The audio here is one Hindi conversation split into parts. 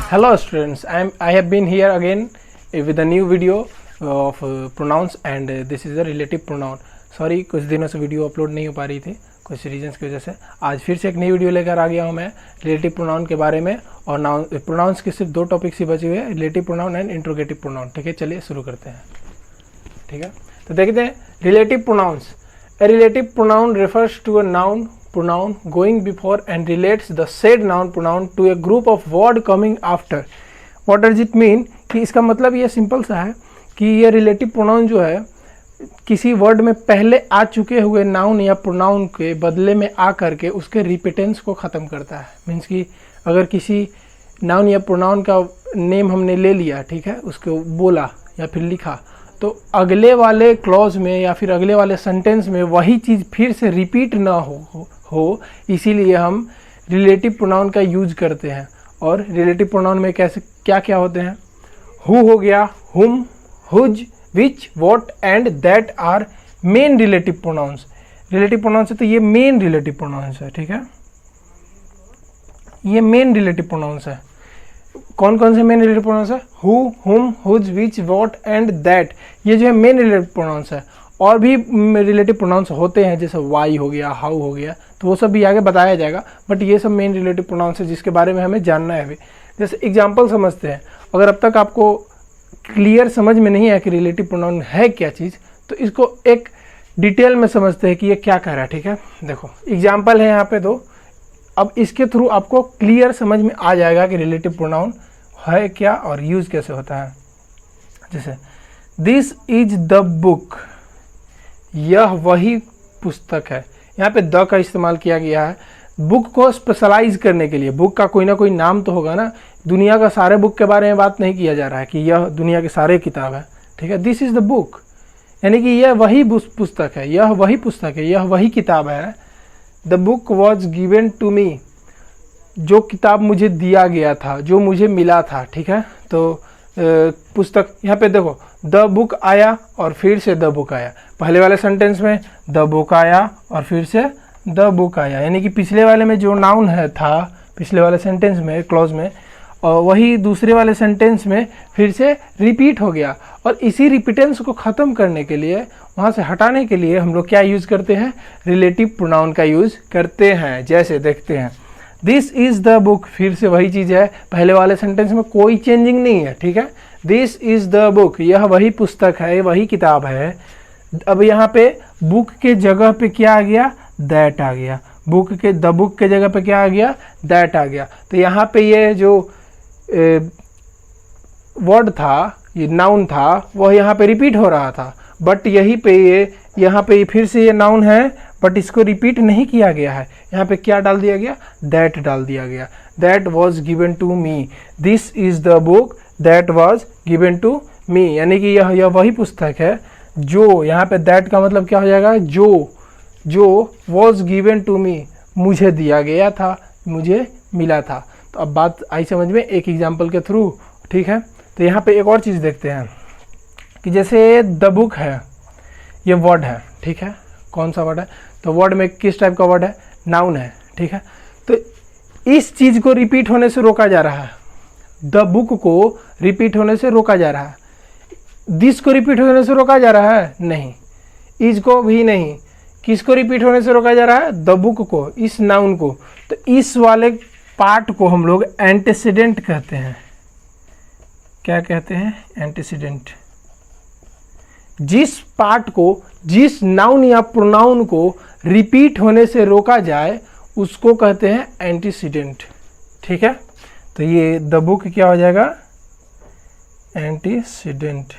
Hello students, I have been here again with a new video of pronouns and this is a relative pronoun. Sorry कुछ दिनों से वीडियो अपलोड नहीं हो पा रही थी कुछ रीजंस की वजह से। आज फिर से एक नई वीडियो लेकर आ गया हूँ मैं रिलेटिव प्रोनाउन के बारे में। और नाउन प्रोनाउंस के सिर्फ दो टॉपिक्स ही बचे हुए हैं, relative pronoun and interrogative pronoun. ठीक है, चलिए शुरू करते हैं। ठीक है, तो देखते हैं relative pronouns. A relative pronoun refers to a noun pronoun going before and relates the said noun pronoun to a group of word coming after. What does it mean? कि इसका मतलब ये सिंपल सा है कि ये रिलेटिव प्रोनाउन जो है किसी वर्ड में पहले आ चुके हुए नाउन या प्रोनाउन के बदले में आ करके उसके रिपीटेंस को ख़त्म करता है। मीन्स कि अगर किसी नाउन या प्रोनाउन का नेम हमने ले लिया, ठीक है, उसको बोला या फिर लिखा, तो अगले वाले क्लॉज में या फिर अगले वाले सेंटेंस में वही चीज़ फिर से रिपीट ना हो इसीलिए हम रिलेटिव प्रोनाउन का यूज करते हैं। और रिलेटिव प्रोनाउन में कैसे क्या क्या होते हैं? हु हो गया, whom, whose, which, what and that are main relative pronouns. Relative pronouns है तो ये मेन रिलेटिव प्रोनाउंस है। ठीक है, ये मेन रिलेटिव प्रोनाउंस है। कौन कौन से मेन रिलेटिव प्रोनाउंस है? Who, whom, whose, which, what and that, ये जो है मेन रिलेटिव प्रोनाउंस है। और भी रिलेटिव प्रोनाउंस होते हैं जैसे वाई हो गया, हाउ हो गया, तो वो सब भी आगे बताया जाएगा, बट ये सब मेन रिलेटिव प्रोनाउंस है जिसके बारे में हमें जानना है अभी। जैसे एग्जांपल समझते हैं। अगर अब तक आपको क्लियर समझ में नहीं है कि रिलेटिव प्रोनाउन है क्या चीज़, तो इसको एक डिटेल में समझते हैं कि ये क्या कह रहा है। ठीक है, देखो एग्जाम्पल है यहाँ पे दो। अब इसके थ्रू आपको क्लियर समझ में आ जाएगा कि रिलेटिव प्रोनाउन है क्या और यूज कैसे होता है। जैसे दिस इज द बुक, यह वही पुस्तक है। यहाँ पे द का इस्तेमाल किया गया है बुक को स्पेशलाइज करने के लिए। बुक का कोई ना कोई नाम तो होगा ना, दुनिया का सारे बुक के बारे में बात नहीं किया जा रहा है कि यह दुनिया के सारे किताब है। ठीक है, दिस इज द बुक यानी कि यह वही पुस्तक है, यह वही पुस्तक है, यह वही किताब है। The book was given to me, जो किताब मुझे दिया गया था, जो मुझे मिला था। ठीक है, तो पुस्तक यहाँ पे देखो द बुक आया और फिर से द बुक आया। पहले वाले सेंटेंस में द बुक आया और फिर से द बुक आया, यानी कि पिछले वाले में जो नाउन है था पिछले वाले सेंटेंस में क्लॉज में, और वही दूसरे वाले सेंटेंस में फिर से रिपीट हो गया। और इसी रिपीटेंस को ख़त्म करने के लिए, वहाँ से हटाने के लिए हम लोग क्या यूज़ करते हैं? रिलेटिव प्रोनाउन का यूज़ करते हैं। जैसे देखते हैं दिस इज़ द बुक, फिर से वही चीज़ है, पहले वाले सेंटेंस में कोई चेंजिंग नहीं है। ठीक है, दिस इज़ द बुक, यह वही पुस्तक है, वही किताब है। अब यहाँ पे बुक के जगह पे क्या आ गया? दैट आ गया। बुक के द बुक के जगह पे क्या आ गया? दैट आ गया। तो यहाँ पे ये जो वर्ड था, ये नाउन था, वह यहाँ पे रिपीट हो रहा था, बट यहीं पे ये यहाँ पे फिर से ये नाउन है, बट इसको रिपीट नहीं किया गया है। यहाँ पे क्या डाल दिया गया? दैट डाल दिया गया। That was given to me, this is the book that was given to me, यानी कि यह वही पुस्तक है जो, यहाँ पे दैट का मतलब क्या हो जाएगा? जो वॉज गिवन टू मी, मुझे दिया गया था, मुझे मिला था। तो अब बात आई समझ में एक एग्जाम्पल के थ्रू। ठीक है, तो यहाँ पे एक और चीज़ देखते हैं कि जैसे द बुक है, ये वर्ड है। ठीक है, कौन सा वर्ड है? तो वर्ड में किस टाइप का वर्ड है? नाउन है। ठीक है, तो इस चीज़ को रिपीट होने से रोका जा रहा है। द बुक को रिपीट होने से रोका जा रहा है। दिस को रिपीट होने से रोका जा रहा है? नहीं। इज को भी नहीं। किसको रिपीट होने से रोका जा रहा है? द बुक को, इस नाउन को। तो इस वाले पार्ट को हम लोग एंटीसीडेंट कहते हैं। क्या कहते हैं? एंटीसीडेंट। जिस पार्ट को, जिस नाउन या प्रोनाउन को रिपीट होने से रोका जाए उसको कहते हैं एंटीसीडेंट। ठीक है, तो ये द बुक क्या हो जाएगा? एंटीसीडेंट।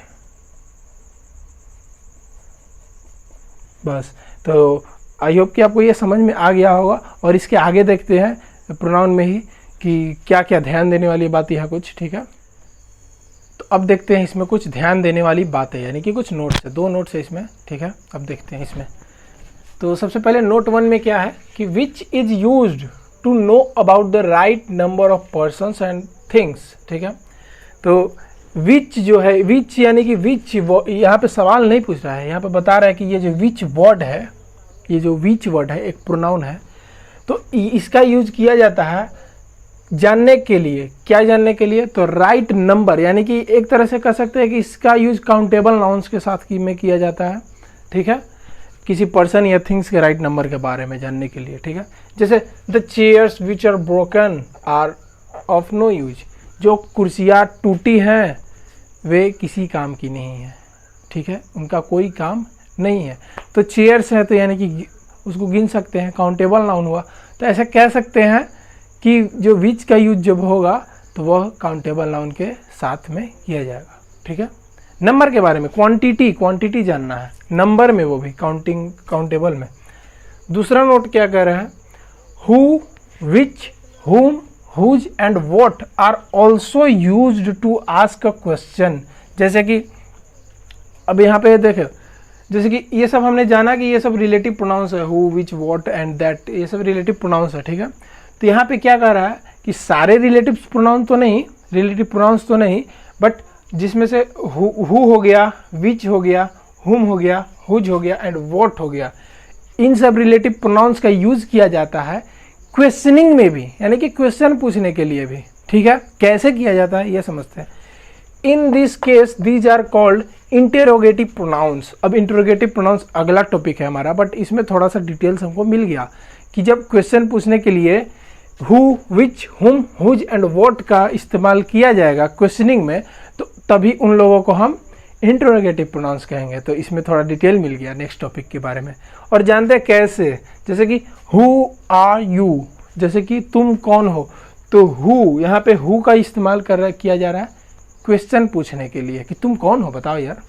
बस, तो आई होप कि आपको ये समझ में आ गया होगा। और इसके आगे देखते हैं प्रोनाउन में ही कि क्या क्या ध्यान देने वाली बात यहाँ कुछ। ठीक है, तो अब देखते हैं इसमें कुछ ध्यान देने वाली बातें, यानी कि कुछ नोट्स है, 2 नोट्स है इसमें। ठीक है, अब देखते हैं इसमें। तो सबसे पहले नोट 1 में क्या है कि which is used to know about the right number of persons and things. ठीक है, तो विच जो है, विच यानी कि विच, यहाँ पे सवाल नहीं पूछ रहा है, यहाँ पे बता रहा है कि ये जो विच वर्ड है, ये जो विच वर्ड है एक प्रोनाउन है, तो इसका यूज किया जाता है जानने के लिए, क्या जानने के लिए, तो राइट नंबर, यानी कि एक तरह से कह सकते हैं कि इसका यूज काउंटेबल नाउन्स के साथ में किया जाता है, ठीक है, किसी पर्सन या थिंग्स के राइट नंबर के बारे में जानने के लिए, ठीक है। जैसे the chairs which are broken are of no use, जो कुर्सियाँ टूटी हैं वे किसी काम की नहीं है, ठीक है, उनका कोई काम नहीं है। तो चेयर्स है तो यानी कि उसको गिन सकते हैं, काउंटेबल नाउन हुआ। तो ऐसा कह सकते हैं कि जो विच का यूज जब होगा तो वह काउंटेबल नाउन के साथ में किया जाएगा, ठीक है। नंबर के बारे में, क्वांटिटी जानना है नंबर में, वो भी काउंटेबल में। दूसरा नोट क्या कह रहे हैं, who, which, whom, whose and what are also used to ask a question. जैसे कि अब यहाँ पे देखो, जैसे कि ये सब हमने जाना कि ये सब रिलेटिव प्रोनाउंस है, who, which, what and that, ये सब रिलेटिव प्रोनाउंस है, ठीक है। तो यहाँ पे क्या कह रहा है कि सारे रिलेटिव प्रोनाउंस तो नहीं, बट जिसमें से हु हो गया, विच हो गया, हुम हो गया, हुज हो गया एंड व्हाट हो गया, इन सब रिलेटिव प्रोनाउंस का यूज किया जाता है क्वेश्चनिंग में भी, यानी कि क्वेश्चन पूछने के लिए भी, ठीक है। कैसे किया जाता है ये समझते हैं। In this case these are called interrogative pronouns. अब इंटेरोगेटिव प्रोनाउंस अगला टॉपिक है हमारा, बट इसमें थोड़ा सा डिटेल्स हमको मिल गया कि जब क्वेश्चन पूछने के लिए who, which, whom, whose and what का इस्तेमाल किया जाएगा क्वेश्चनिंग में, तो तभी उन लोगों को हम इंटेरोगेटिव प्रोनाउंस कहेंगे। तो इसमें थोड़ा डिटेल मिल गया नेक्स्ट टॉपिक के बारे में। और जानते हैं कैसे, जैसे कि हु आर यू, जैसे कि तुम कौन हो, तो हु, यहाँ पे हु का इस्तेमाल किया जा रहा है क्वेश्चन पूछने के लिए कि तुम कौन हो बताओ यार।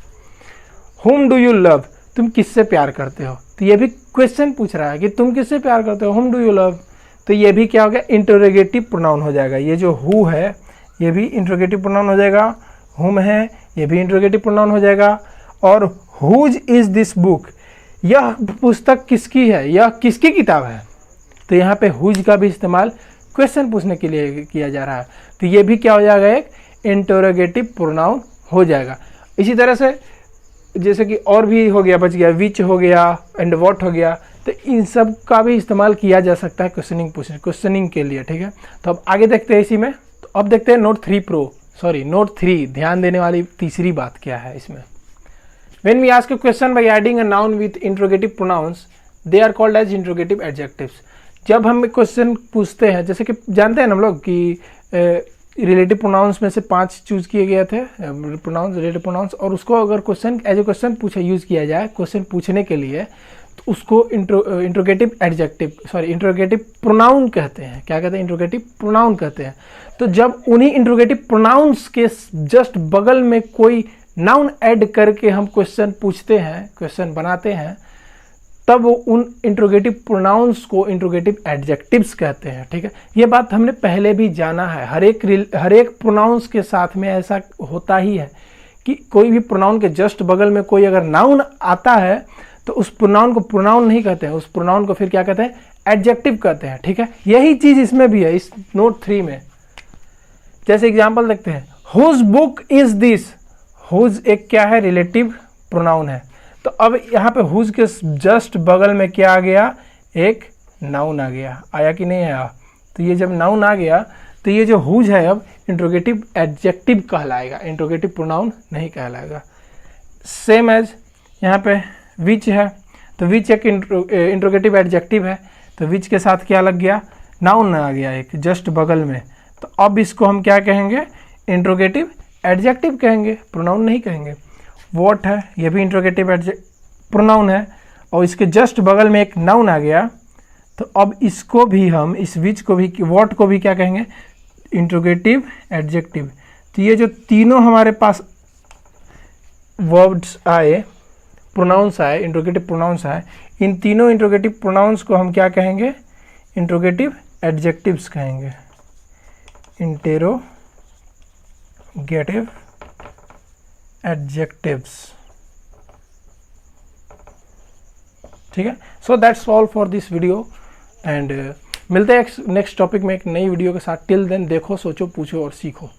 हुम डू यू लव, तुम किससे प्यार करते हो, तो ये भी क्वेश्चन पूछ रहा है कि तुम किससे प्यार करते हो, हुम डू यू लव। तो ये भी क्या हो गया, इंटरोगेटिव प्रोनाउन हो जाएगा। ये जो हु है ये भी इंटरोगेटिव प्रोनाउन हो जाएगा, हुम है ये भी इंटरोगेटिव प्रोनाउन हो जाएगा। और हुज इज दिस बुक, यह पुस्तक किसकी है, यह किसकी किताब है, तो यहाँ पे हुज का भी इस्तेमाल क्वेश्चन पूछने के लिए किया जा रहा है। तो ये भी क्या हो जाएगा, एक इंटरोगेटिव प्रोनाउन हो जाएगा। इसी तरह से जैसे कि और भी हो गया, बच गया, विच हो गया एंड व्हाट हो गया, तो इन सब का भी इस्तेमाल किया जा सकता है क्वेश्चनिंग के लिए, ठीक है। तो अब आगे देखते हैं इसी में। तो अब देखते हैं नोट 3, ध्यान देने वाली तीसरी बात क्या है इसमें। When we ask a question by adding a noun with interrogative pronouns, they are called as interrogative adjectives. जब हम क्वेश्चन पूछते हैं, जैसे कि जानते हैं हम लोग कि रिलेटिव प्रोनाउंस में से 5 चूज किए गए थे रिलेटिव प्रोनाउंस, और उसको अगर question as a question use किया जाए क्वेश्चन पूछने के लिए, तो उसको इंट्रोगेटिव प्रोनाउन कहते हैं। क्या कहते हैं, इंट्रोगेटिव प्रोनाउन कहते हैं। तो जब उन्हीं इंट्रोगेटिव प्रोनाउंस के जस्ट बगल में कोई नाउन ऐड करके हम क्वेश्चन पूछते हैं, क्वेश्चन बनाते हैं, तब उन इंट्रोगेटिव प्रोनाउंस को इंट्रोगेटिव एडजेक्टिव्स कहते हैं, ठीक है। ये बात हमने पहले भी जाना है। हर एक प्रोनाउंस के साथ में ऐसा होता ही है कि कोई भी प्रोनाउन के जस्ट बगल में कोई अगर नाउन आता है तो उस प्रोनाउन को प्रोनाउन नहीं कहते हैं, उस प्रोनाउन को फिर क्या कहते हैं, एडजेक्टिव कहते हैं, ठीक है। यही चीज इसमें भी है, इस नोट 3 में। जैसे एग्जाम्पल देखते हैं, whose book is this. Whose एक क्या है, रिलेटिव प्रोनाउन है। तो अब यहाँ पे हुज के जस्ट बगल में क्या आ गया, एक नाउन आ गया, आया कि नहीं आया। तो ये जब नाउन आ गया तो ये जो हुज है अब इंट्रोगेटिव एडजेक्टिव कहलाएगा, इंट्रोगेटिव प्रोनाउन नहीं कहलाएगा। सेम एज यहाँ पे विच है, तो विच एक इंट्रोगेटिव एडजेक्टिव है, तो विच के साथ क्या लग गया, नाउन आ गया एक जस्ट बगल में। तो अब इसको हम क्या कहेंगे, इंट्रोगेटिव एडजेक्टिव कहेंगे, प्रोनाउन नहीं कहेंगे। व्हाट है, ये भी इंट्रोगेटिव प्रोनाउन है, और इसके जस्ट बगल में एक नाउन आ गया, तो अब इसको भी हम, इस विच को भी, व्हाट को भी क्या कहेंगे, इंट्रोगेटिव एडजेक्टिव। तो ये जो तीनों हमारे पास वर्ड्स आए, प्रोनाउंस आए, इंट्रोगेटिव प्रोनाउंस आए, इन तीनों इंट्रोगेटिव प्रोनाउंस को हम क्या कहेंगे, इंट्रोगेटिव एडजेक्टिव्स कहेंगे, इंटेरोगेटिव एडजेक्टिव्स, ठीक है। So that's all for this video, and मिलते हैं नेक्स्ट टॉपिक में एक नई वीडियो के साथ। टिल देन देखो, सोचो, पूछो और सीखो।